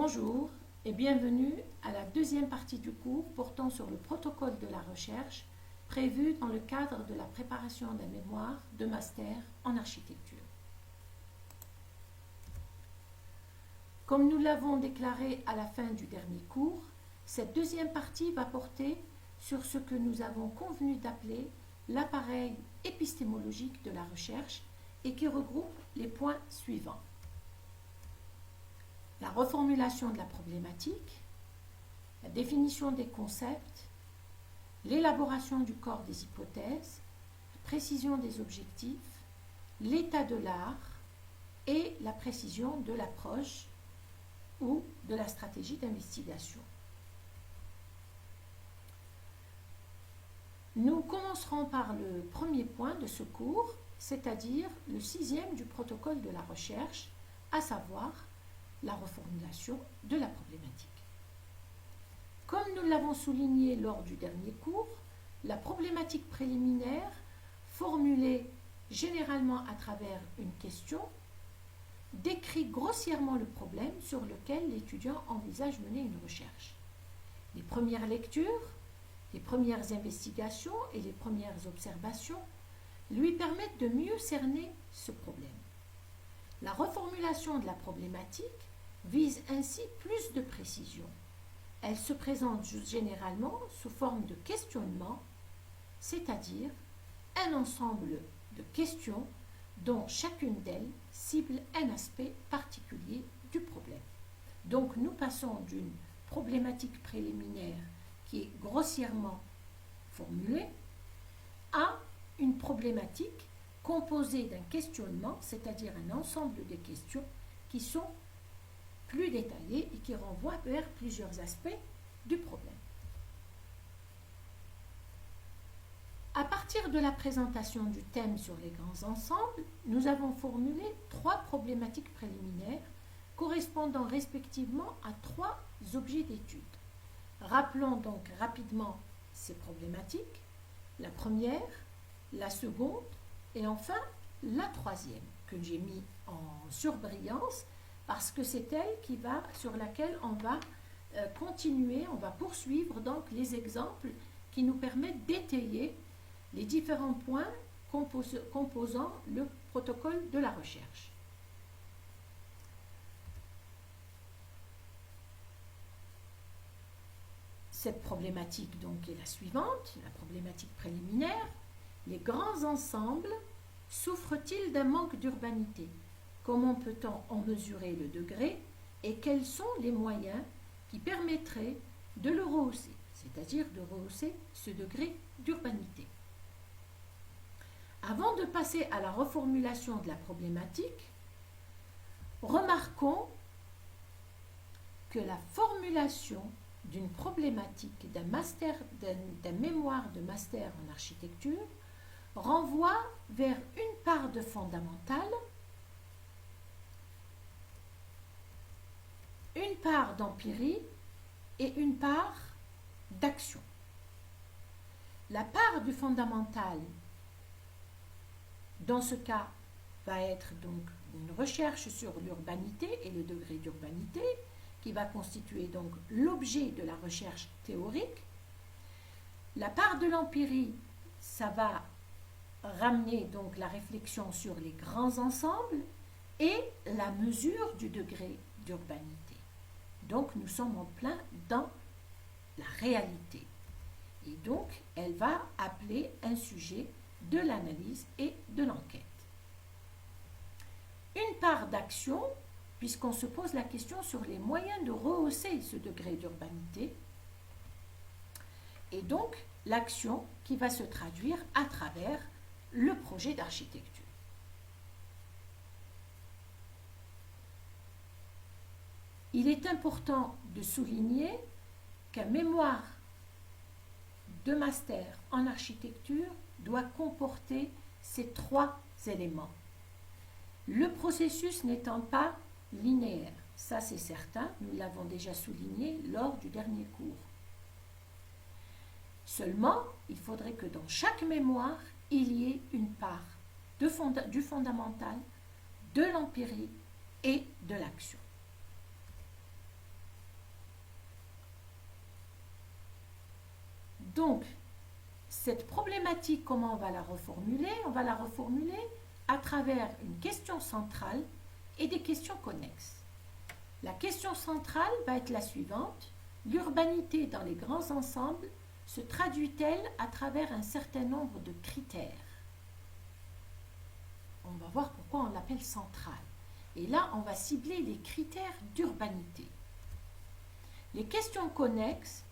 Bonjour et bienvenue à la deuxième partie du cours portant sur le protocole de la recherche prévu dans le cadre de la préparation d'un mémoire de master en architecture. Comme nous l'avons déclaré à la fin du dernier cours, cette deuxième partie va porter sur ce que nous avons convenu d'appeler l'appareil épistémologique de la recherche et qui regroupe les points suivants. La reformulation de la problématique, la définition des concepts, l'élaboration du corps des hypothèses, la précision des objectifs, l'état de l'art et la précision de l'approche ou de la stratégie d'investigation. Nous commencerons par le premier point de ce cours, c'est-à-dire le sixième du protocole de la recherche, à savoir la reformulation de la problématique. Comme nous l'avons souligné lors du dernier cours, la problématique préliminaire, formulée généralement à travers une question, décrit grossièrement le problème sur lequel l'étudiant envisage mener une recherche. Les premières lectures, les premières investigations et les premières observations lui permettent de mieux cerner ce problème. La reformulation de la problématique vise ainsi plus de précision. Elle se présente généralement sous forme de questionnement, c'est-à-dire un ensemble de questions dont chacune d'elles cible un aspect particulier du problème. Donc nous passons d'une problématique préliminaire qui est grossièrement formulée à une problématique composée d'un questionnement, c'est-à-dire un ensemble de questions qui sont plus détaillées et qui renvoient vers plusieurs aspects du problème. À partir de la présentation du thème sur les grands ensembles, nous avons formulé trois problématiques préliminaires correspondant respectivement à trois objets d'étude. Rappelons donc rapidement ces problématiques, la première, la seconde et enfin la troisième, que j'ai mis en surbrillance parce que c'est elle sur laquelle on va continuer, on va poursuivre donc les exemples qui nous permettent d'étayer les différents points composant le protocole de la recherche. Cette problématique donc est la suivante, la problématique préliminaire. Les grands ensembles souffrent-ils d'un manque d'urbanité? Comment peut-on en mesurer le degré et quels sont les moyens qui permettraient de le rehausser, c'est-à-dire de rehausser ce degré d'urbanité? Avant de passer à la reformulation de la problématique, remarquons que la formulation d'une problématique d'un mémoire de master en architecture renvoie vers une part de fondamental, une part d'empirie et une part d'action. La part du fondamental, dans ce cas, va être donc une recherche sur l'urbanité et le degré d'urbanité, qui va constituer donc l'objet de la recherche théorique. La part de l'empirie, ça va ramener donc la réflexion sur les grands ensembles et la mesure du degré d'urbanité. Donc nous sommes en plein dans la réalité. Et donc elle va appeler un sujet de l'analyse et de l'enquête. Une part d'action, puisqu'on se pose la question sur les moyens de rehausser ce degré d'urbanité, et donc l'action qui va se traduire à travers le projet d'architecture. Il est important de souligner qu'un mémoire de master en architecture doit comporter ces trois éléments. Le processus n'étant pas linéaire, ça c'est certain, nous l'avons déjà souligné lors du dernier cours. Seulement, il faudrait que dans chaque mémoire, il y ait une part du fondamental, de l'empirie et de l'action. Donc, cette problématique, comment on va la reformuler? On va la reformuler à travers une question centrale et des questions connexes. La question centrale va être la suivante. L'urbanité dans les grands ensembles se traduit-elle à travers un certain nombre de critères? On va voir pourquoi on l'appelle centrale. Et là, on va cibler les critères d'urbanité. Les questions connexes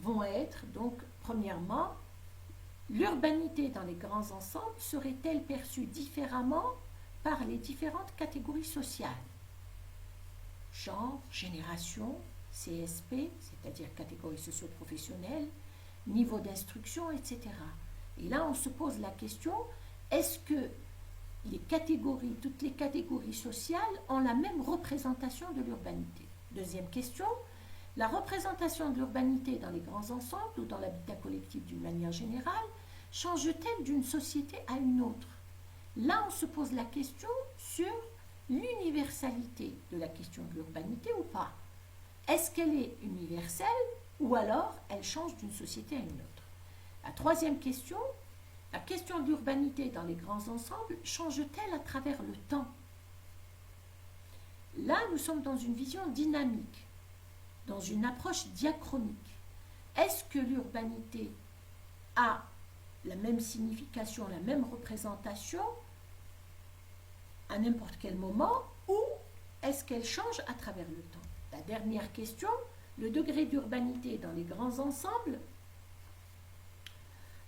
vont être, donc, premièrement, l'urbanité dans les grands ensembles serait-elle perçue différemment par les différentes catégories sociales? Genre, génération, CSP, c'est-à-dire catégorie socio-professionnelle, niveau d'instruction, etc. Et là, on se pose la question, est-ce que toutes les catégories sociales ont la même représentation de l'urbanité? Deuxième question, la représentation de l'urbanité dans les grands ensembles ou dans l'habitat collectif d'une manière générale change-t-elle d'une société à une autre? Là, on se pose la question sur l'universalité de la question de l'urbanité ou pas. Est-ce qu'elle est universelle ou alors elle change d'une société à une autre? La troisième question, la question de l'urbanité dans les grands ensembles change-t-elle à travers le temps? Là, nous sommes dans une vision dynamique, dans une approche diachronique. Est-ce que l'urbanité a la même signification, la même représentation à n'importe quel moment ou est-ce qu'elle change à travers le temps? La dernière question, le degré d'urbanité dans les grands ensembles,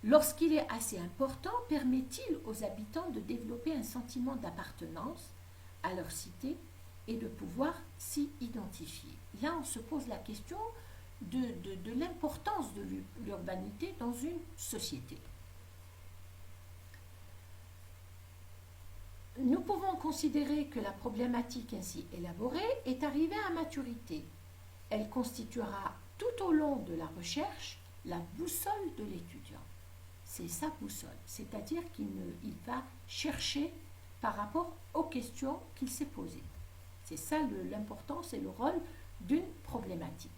lorsqu'il est assez important, permet-il aux habitants de développer un sentiment d'appartenance à leur cité et de pouvoir s'y identifier? Là, on se pose la question de l'importance de l'urbanité dans une société. Nous pouvons considérer que la problématique ainsi élaborée est arrivée à maturité. Elle constituera tout au long de la recherche la boussole de l'étudiant. C'est sa boussole, c'est-à-dire qu'il va chercher par rapport aux questions qu'il s'est posées. C'est ça l'importance et le rôle d'une problématique.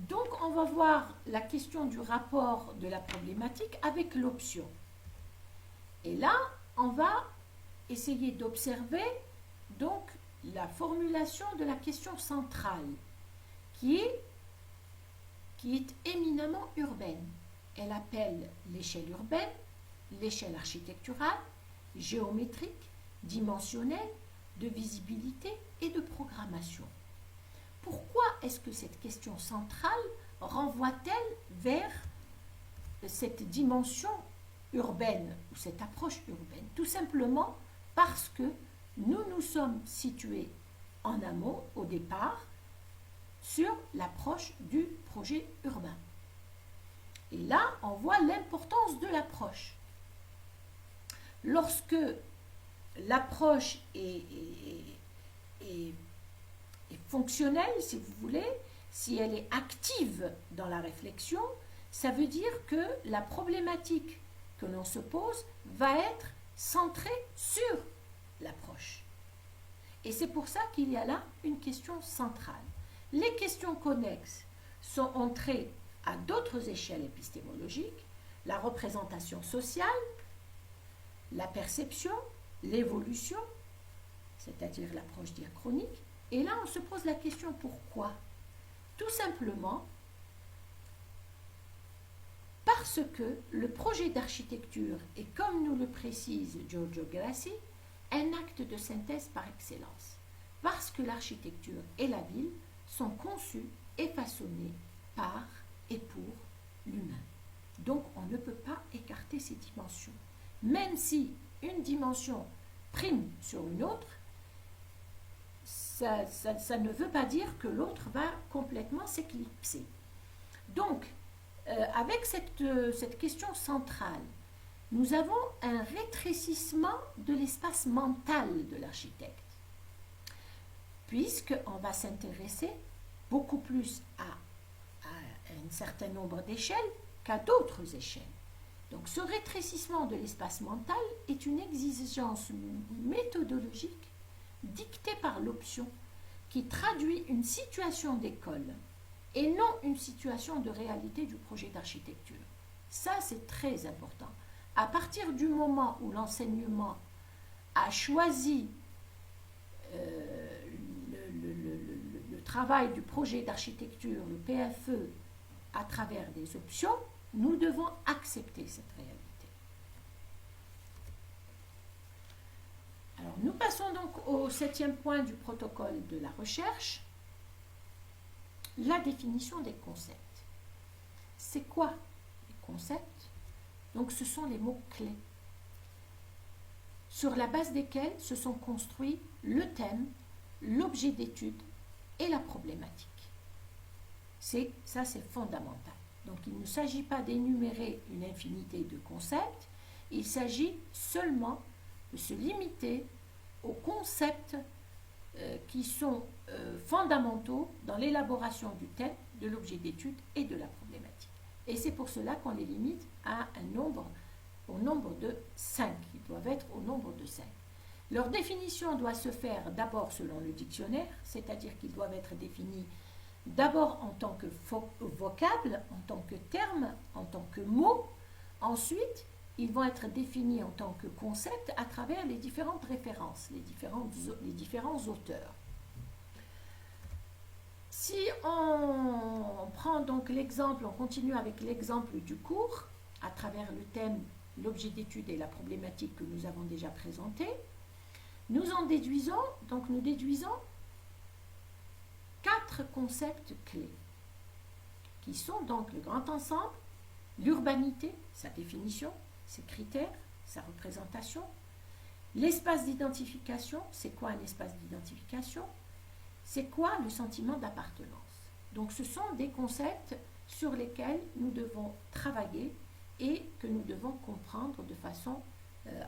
Donc, on va voir la question du rapport de la problématique avec l'option. Et là, on va essayer d'observer donc la formulation de la question centrale, qui est éminemment urbaine. Elle appelle l'échelle urbaine, l'échelle architecturale, géométrique, dimensionnelle, de visibilité et de programmation. Pourquoi est-ce que cette question centrale renvoie-t-elle vers cette dimension urbaine ou cette approche urbaine? Tout simplement parce que nous nous sommes situés en amont, au départ, sur l'approche du projet urbain. Et là, on voit l'importance de l'approche. Lorsque l'approche est fonctionnelle, si vous voulez, si elle est active dans la réflexion, ça veut dire que la problématique que l'on se pose va être centrée sur l'approche. Et c'est pour ça qu'il y a là une question centrale. Les questions connexes sont entrées à d'autres échelles épistémologiques, la représentation sociale, la perception, l'évolution, c'est-à-dire l'approche diachronique. Et là, on se pose la question pourquoi? Tout simplement parce que le projet d'architecture est, comme nous le précise Giorgio Grassi, un acte de synthèse par excellence. Parce que l'architecture et la ville sont conçues et façonnées par et pour l'humain. Donc, on ne peut pas écarter ces dimensions. Même si une dimension prime sur une autre, ça ne veut pas dire que l'autre va complètement s'éclipser. Donc, avec cette question centrale, nous avons un rétrécissement de l'espace mental de l'architecte, puisqu'on va s'intéresser beaucoup plus à un certain nombre d'échelles qu'à d'autres échelles. Donc, ce rétrécissement de l'espace mental est une exigence méthodologique dictée par l'option, qui traduit une situation d'école et non une situation de réalité du projet d'architecture. Ça, c'est très important. À partir du moment où l'enseignement a choisi le travail du projet d'architecture, le PFE, à travers des options, nous devons accepter cette réalité. Alors, nous passons donc au 7e point du protocole de la recherche, la définition des concepts. C'est quoi les concepts? Donc, ce sont les mots-clés sur la base desquels se sont construits le thème, l'objet d'étude et la problématique. Ça, c'est fondamental. Donc, il ne s'agit pas d'énumérer une infinité de concepts, il s'agit seulement de se limiter aux concepts qui sont fondamentaux dans l'élaboration du thème, de l'objet d'étude et de la problématique. Et c'est pour cela qu'on les limite à au nombre de 5. Ils doivent être au nombre de 5. Leur définition doit se faire d'abord selon le dictionnaire, c'est-à-dire qu'ils doivent être définis d'abord en tant que vocable, en tant que terme, en tant que mot. Ensuite, ils vont être définis en tant que concept à travers les différentes références, les différents auteurs. Si on prend donc l'exemple, on continue avec l'exemple du cours, à travers le thème, l'objet d'étude et la problématique que nous avons déjà présenté, nous déduisons 4 concepts clés, qui sont donc le grand ensemble, l'urbanité, sa définition, ses critères, sa représentation, l'espace d'identification, c'est quoi un espace d'identification? C'est quoi le sentiment d'appartenance? Donc ce sont des concepts sur lesquels nous devons travailler et que nous devons comprendre de façon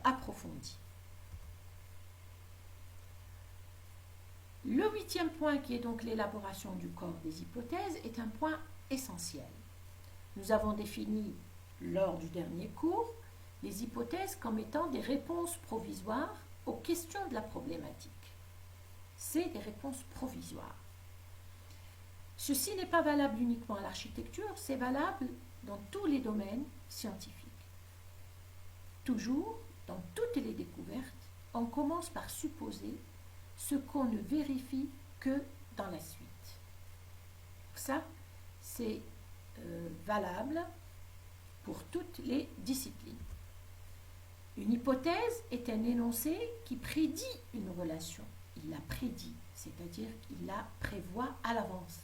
approfondie. Le 8e point, qui est donc l'élaboration du corps des hypothèses, est un point essentiel. Nous avons défini lors du dernier cours les hypothèses comme étant des réponses provisoires aux questions de la problématique. C'est des réponses provisoires. Ceci n'est pas valable uniquement à l'architecture, c'est valable dans tous les domaines scientifiques. Toujours, dans toutes les découvertes, on commence par supposer ce qu'on ne vérifie que dans la suite. Ça, c'est valable pour toutes les disciplines. Une hypothèse est un énoncé qui prédit une relation. Il la prédit, c'est-à-dire qu'il la prévoit à l'avance,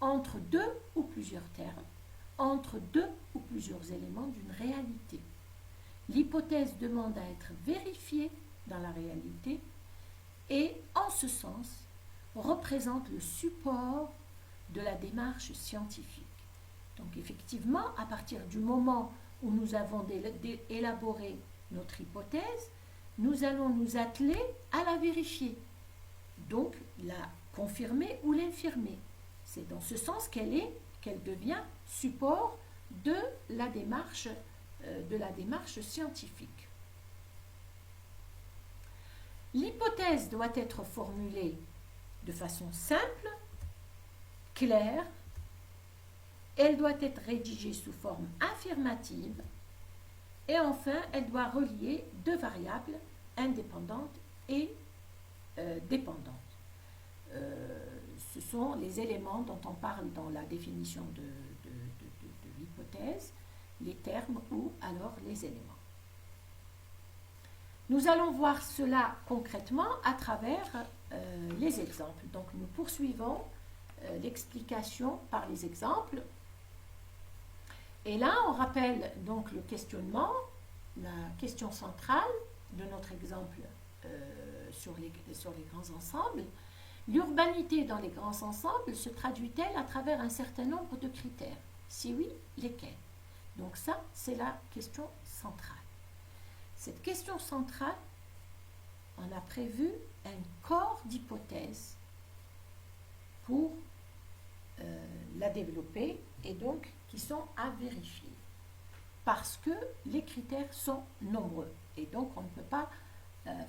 entre deux ou plusieurs termes, entre deux ou plusieurs éléments d'une réalité. L'hypothèse demande à être vérifiée dans la réalité et, en ce sens, représente le support de la démarche scientifique. Donc, effectivement, à partir du moment où nous avons élaboré notre hypothèse, nous allons nous atteler à la vérifier, donc la confirmer ou l'infirmer. C'est dans ce sens qu'elle devient support de la démarche scientifique. L'hypothèse doit être formulée de façon simple, claire, elle doit être rédigée sous forme affirmative et enfin, elle doit relier deux variables indépendantes et dépendantes. Ce sont les éléments dont on parle dans la définition de l'hypothèse, les termes ou alors les éléments. Nous allons voir cela concrètement à travers les exemples. Donc nous poursuivons l'explication par les exemples. Et là, on rappelle donc le questionnement, la question centrale de notre exemple sur les grands ensembles. L'urbanité dans les grands ensembles se traduit-elle à travers un certain nombre de critères? Si oui, lesquels? Donc ça, c'est la question centrale. Cette question centrale, on a prévu un corps d'hypothèses pour la développer et donc qui sont à vérifier. Parce que les critères sont nombreux et donc on ne peut pas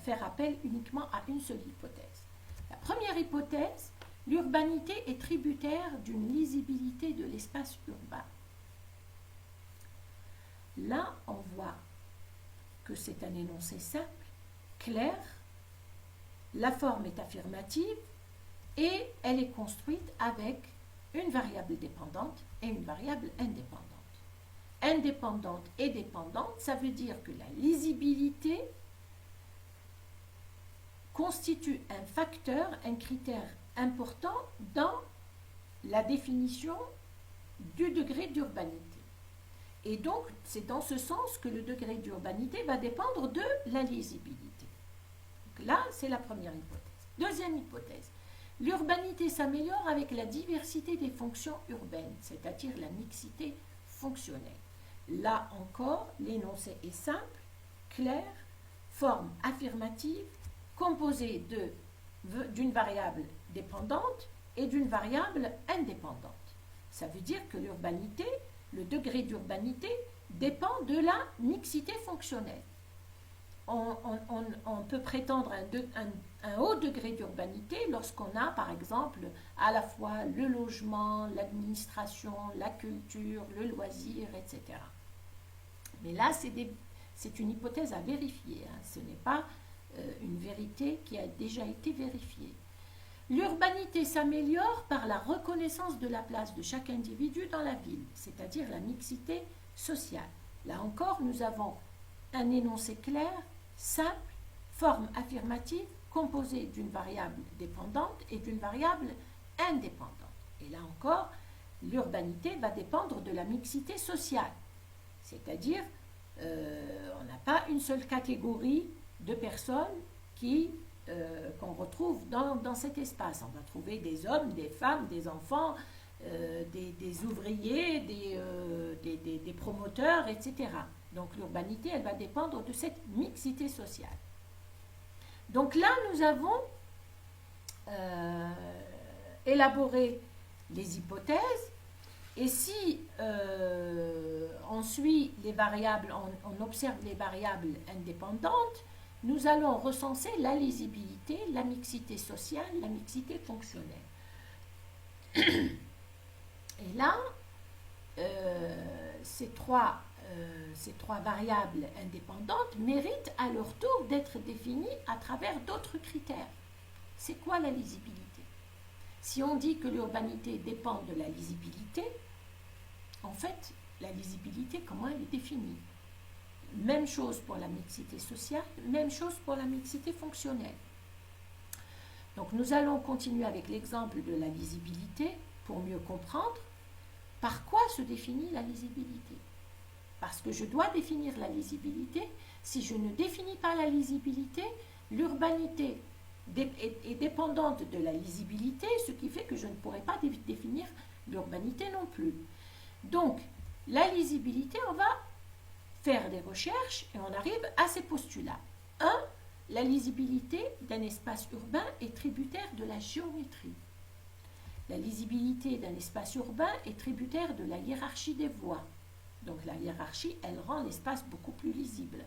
faire appel uniquement à une seule hypothèse. La première hypothèse l'urbanité est tributaire d'une lisibilité de l'espace urbain. Là, on voit que c'est un énoncé simple, clair, la forme est affirmative et elle est construite avec une variable dépendante et une variable indépendante. Indépendante et dépendante, ça veut dire que la lisibilité constitue un facteur, un critère important dans la définition du degré d'urbanité. Et donc, c'est dans ce sens que le degré d'urbanité va dépendre de la lisibilité. Donc là, c'est la première hypothèse. Deuxième hypothèse, l'urbanité s'améliore avec la diversité des fonctions urbaines, c'est-à-dire la mixité fonctionnelle. Là encore, l'énoncé est simple, clair, forme affirmative, composée d'une variable dépendante et d'une variable indépendante. Ça veut dire que l'urbanité, le degré d'urbanité, dépend de la mixité fonctionnelle. On peut prétendre un haut degré d'urbanité lorsqu'on a, par exemple, à la fois le logement, l'administration, la culture, le loisir, etc. Mais là, c'est une hypothèse à vérifier. Ce n'est pas une vérité qui a déjà été vérifiée. L'urbanité s'améliore par la reconnaissance de la place de chaque individu dans la ville, c'est-à-dire la mixité sociale. Là encore, nous avons un énoncé clair, simple, forme affirmative, composée d'une variable dépendante et d'une variable indépendante. Et là encore, l'urbanité va dépendre de la mixité sociale, c'est-à-dire on n'a pas une seule catégorie de personnes qu'on retrouve dans cet espace. On va trouver des hommes, des femmes, des enfants, des ouvriers, des promoteurs, etc. Donc l'urbanité, elle va dépendre de cette mixité sociale. Donc là, nous avons élaboré les hypothèses, et si on suit les variables, on observe les variables indépendantes, nous allons recenser la lisibilité, la mixité sociale, la mixité fonctionnelle. Et là, ces trois variables indépendantes méritent à leur tour d'être définies à travers d'autres critères. C'est quoi la lisibilité? Si on dit que l'urbanité dépend de la lisibilité, en fait, la lisibilité, comment elle est définie? Même chose pour la mixité sociale, même chose pour la mixité fonctionnelle. Donc nous allons continuer avec l'exemple de la lisibilité pour mieux comprendre par quoi se définit la lisibilité. Parce que je dois définir la lisibilité. Si je ne définis pas la lisibilité, l'urbanité est dépendante de la lisibilité, ce qui fait que je ne pourrai pas définir l'urbanité non plus. Donc, la lisibilité, on va faire des recherches et on arrive à ces postulats. 1. La lisibilité d'un espace urbain est tributaire de la géométrie. La lisibilité d'un espace urbain est tributaire de la hiérarchie des voies. Donc la hiérarchie, elle rend l'espace beaucoup plus lisible.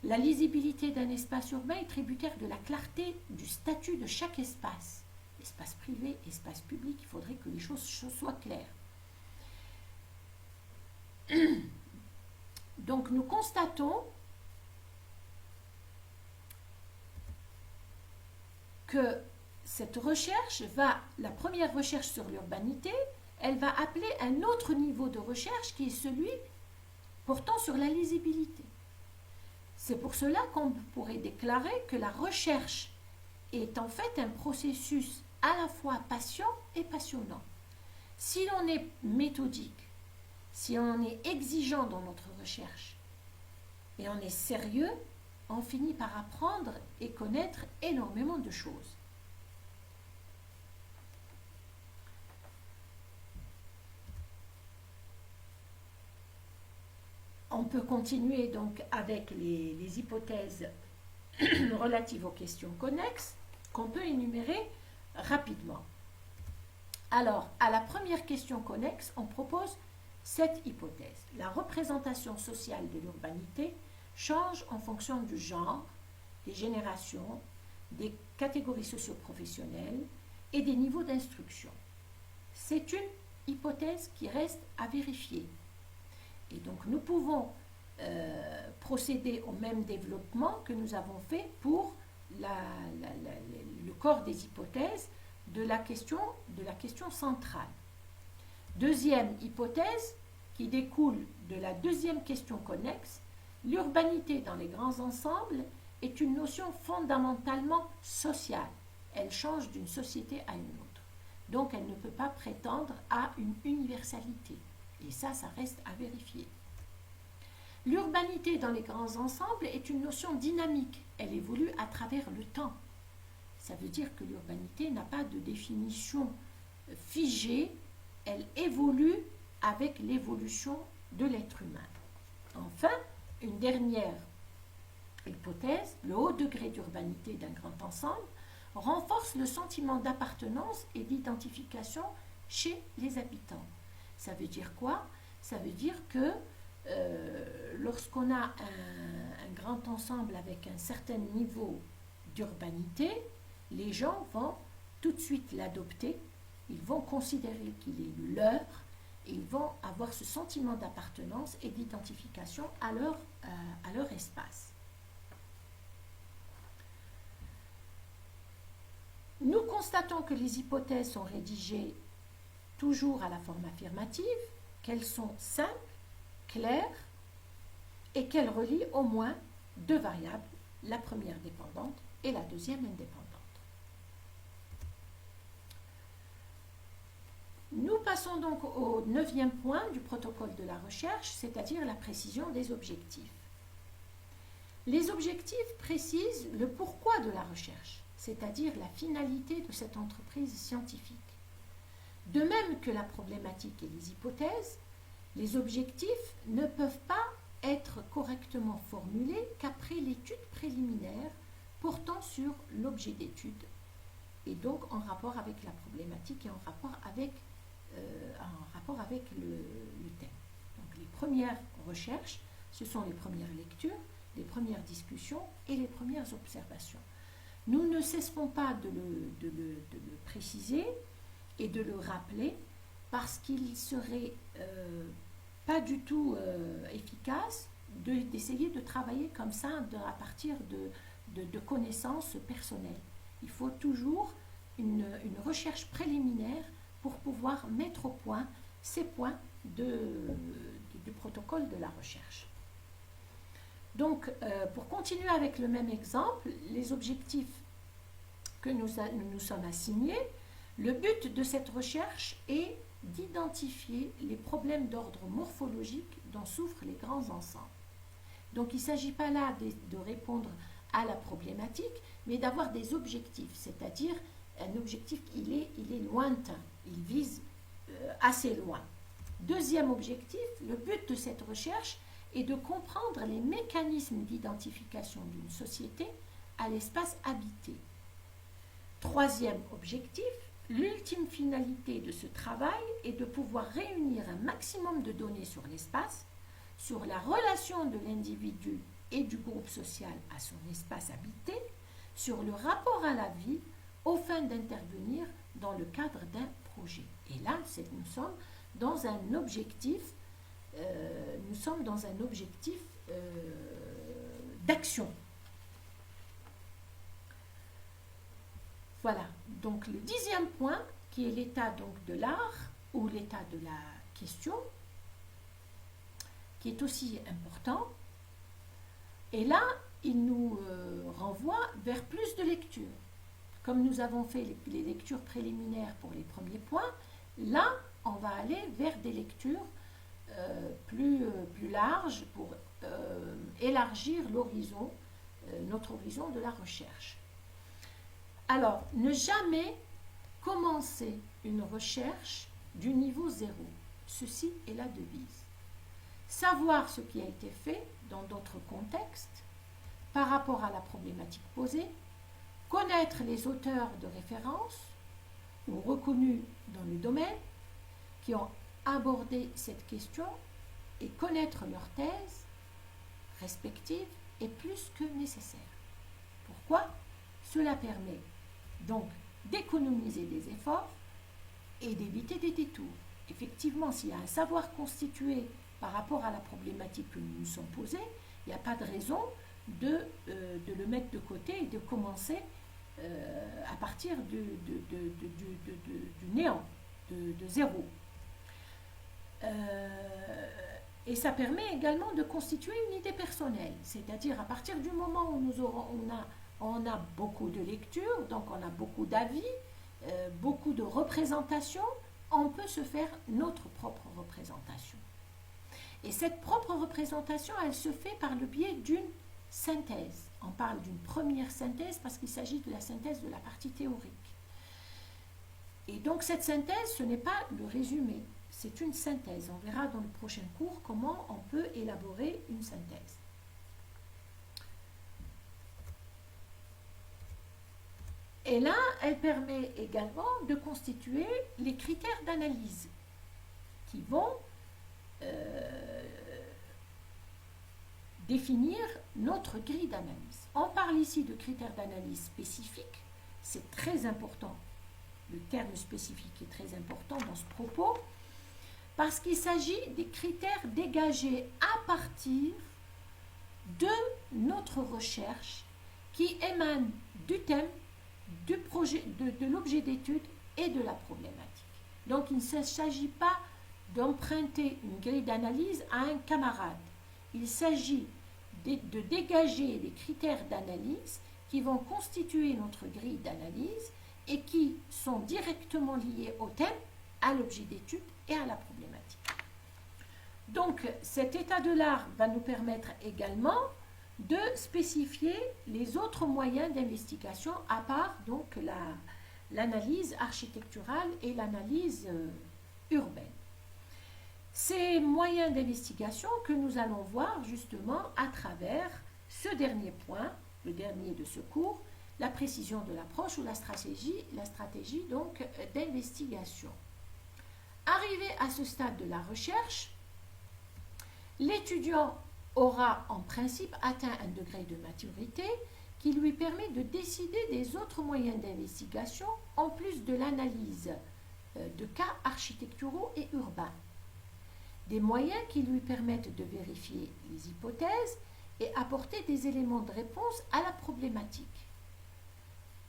La lisibilité d'un espace urbain est tributaire de la clarté du statut de chaque espace. Espace privé, espace public, il faudrait que les choses soient claires. Donc nous constatons que cette recherche la première recherche sur l'urbanité, elle va appeler un autre niveau de recherche qui est celui portant sur la lisibilité. C'est pour cela qu'on pourrait déclarer que la recherche est en fait un processus à la fois patient et passionnant. Si l'on est méthodique, si on est exigeant dans notre recherche et on est sérieux, on finit par apprendre et connaître énormément de choses. On peut continuer donc avec les hypothèses relatives aux questions connexes qu'on peut énumérer rapidement. Alors, à la première question connexe, on propose cette hypothèse. La représentation sociale de l'urbanité change en fonction du genre, des générations, des catégories socio-professionnelles, et des niveaux d'instruction. C'est une hypothèse qui reste à vérifier. Et donc nous pouvons procéder au même développement que nous avons fait pour le corps des hypothèses de la question centrale. Deuxième hypothèse qui découle de la deuxième question connexe, l'urbanité dans les grands ensembles est une notion fondamentalement sociale. Elle change d'une société à une autre. Donc elle ne peut pas prétendre à une universalité. Et ça reste à vérifier. L'urbanité dans les grands ensembles est une notion dynamique. Elle évolue à travers le temps. Ça veut dire que l'urbanité n'a pas de définition figée. Elle évolue avec l'évolution de l'être humain. Enfin, une dernière hypothèse, le haut degré d'urbanité d'un grand ensemble renforce le sentiment d'appartenance et d'identification chez les habitants. Ça veut dire quoi? Ça veut dire que lorsqu'on a un grand ensemble avec un certain niveau d'urbanité, les gens vont tout de suite l'adopter, ils vont considérer qu'il est leur, et ils vont avoir ce sentiment d'appartenance et d'identification à leur espace. Nous constatons que les hypothèses sont rédigées toujours à la forme affirmative, qu'elles sont simples, claires et qu'elles relient au moins deux variables, la première dépendante et la deuxième indépendante. Nous passons donc au 9e point du protocole de la recherche, c'est-à-dire la précision des objectifs. Les objectifs précisent le pourquoi de la recherche, c'est-à-dire la finalité de cette entreprise scientifique. De même que la problématique et les hypothèses, les objectifs ne peuvent pas être correctement formulés qu'après l'étude préliminaire portant sur l'objet d'étude et donc en rapport avec la problématique et en rapport avec le thème. Donc les premières recherches, ce sont les premières lectures, les premières discussions et les premières observations. Nous ne cesserons pas de le préciser et de le rappeler parce qu'il serait pas du tout efficace d'essayer de travailler comme ça à partir de connaissances personnelles. Il faut toujours une recherche préliminaire pour pouvoir mettre au point ces points du protocole de la recherche. Donc, pour continuer avec le même exemple, les objectifs que nous sommes assignés, le but de cette recherche est d'identifier les problèmes d'ordre morphologique dont souffrent les grands ensembles. Donc, il ne s'agit pas là de répondre à la problématique, mais d'avoir des objectifs, c'est-à-dire un objectif, il est lointain, il vise assez loin. Deuxième objectif, le but de cette recherche est de comprendre les mécanismes d'identification d'une société à l'espace habité. Troisième objectif, l'ultime finalité de ce travail est de pouvoir réunir un maximum de données sur l'espace, sur la relation de l'individu et du groupe social à son espace habité, sur le rapport à la vie, aux fins d'intervenir dans le cadre d'un projet. Et là, nous sommes dans un objectif, d'action. Voilà, donc le 10e point, qui est l'état donc de l'art, ou l'état de la question, qui est aussi important. Et là, il nous renvoie vers plus de lectures. Comme nous avons fait les lectures préliminaires pour les premiers points, là, on va aller vers des lectures plus larges pour élargir l'horizon, notre horizon de la recherche. Alors, ne jamais commencer une recherche du niveau 0. Ceci est la devise. Savoir ce qui a été fait dans d'autres contextes par rapport à la problématique posée, connaître les auteurs de référence ou reconnus dans le domaine qui ont abordé cette question et connaître leurs thèses respectives est plus que nécessaire. Pourquoi? Cela permet donc d'économiser des efforts et d'éviter des détours. Effectivement, s'il y a un savoir constitué par rapport à la problématique que nous nous sommes posée, il n'y a pas de raison de le mettre de côté et de commencer à partir du néant, de zéro. Et ça permet également de constituer une idée personnelle, c'est-à-dire à partir du moment où on a beaucoup de lectures, donc on a beaucoup d'avis, beaucoup de représentations, on peut se faire notre propre représentation. Et cette propre représentation, elle se fait par le biais d'une synthèse. On parle d'une première synthèse parce qu'il s'agit de la synthèse de la partie théorique. Et donc cette synthèse, ce n'est pas le résumé, c'est une synthèse. On verra dans le prochain cours comment on peut élaborer une synthèse. Et là, elle permet également de constituer les critères d'analyse qui vont définir notre grille d'analyse. On parle ici de critères d'analyse spécifiques, c'est très important. Le terme spécifique est très important dans ce propos, parce qu'il s'agit des critères dégagés à partir de notre recherche qui émanent du thème, du projet, de l'objet d'étude et de la problématique. Donc il ne s'agit pas d'emprunter une grille d'analyse à un camarade. Il s'agit de dégager des critères d'analyse qui vont constituer notre grille d'analyse et qui sont directement liés au thème, à l'objet d'étude et à la problématique. Donc cet état de l'art va nous permettre également de spécifier les autres moyens d'investigation à part donc l'analyse architecturale et l'analyse urbaine. Ces moyens d'investigation que nous allons voir justement à travers ce dernier point, le dernier de ce cours, la précision de l'approche ou la stratégie donc d'investigation. Arrivé à ce stade de la recherche, l'étudiant aura en principe atteint un degré de maturité qui lui permet de décider des autres moyens d'investigation en plus de l'analyse de cas architecturaux et urbains. Des moyens qui lui permettent de vérifier les hypothèses et apporter des éléments de réponse à la problématique.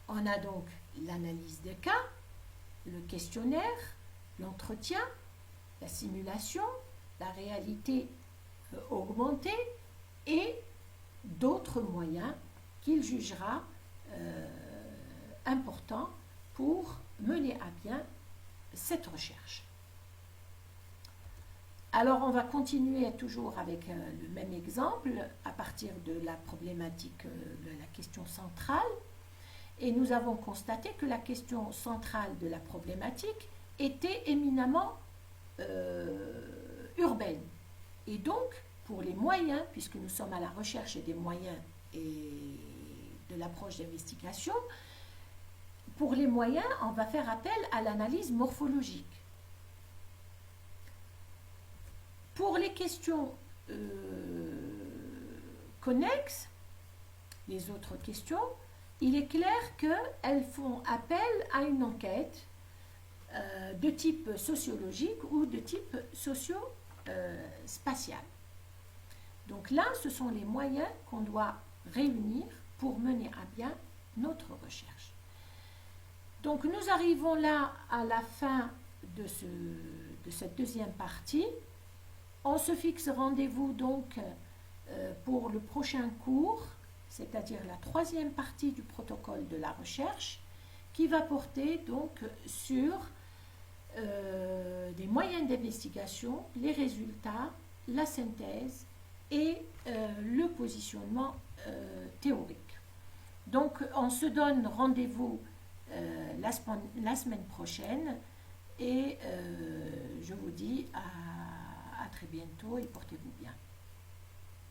On a donc l'analyse des cas, le questionnaire, l'entretien, la simulation, la réalité augmentée et d'autres moyens qu'il jugera importants pour mener à bien cette recherche. Alors on va continuer toujours avec le même exemple à partir de la problématique de la question centrale. Et nous avons constaté que la question centrale de la problématique était éminemment urbaine. Et donc, pour les moyens, puisque nous sommes à la recherche des moyens et de l'approche d'investigation, pour les moyens, on va faire appel à l'analyse morphologique. Pour les questions connexes, les autres questions, il est clair qu'elles font appel à une enquête de type sociologique ou de type socio-spatial. Donc là, ce sont les moyens qu'on doit réunir pour mener à bien notre recherche. Donc nous arrivons là à la fin de cette deuxième partie. On se fixe rendez-vous donc pour le prochain cours, c'est-à-dire la troisième partie du protocole de la recherche, qui va porter donc sur des moyens d'investigation, les résultats, la synthèse et le positionnement théorique. Donc on se donne rendez-vous la semaine prochaine et je vous dis à très bientôt et portez-vous bien.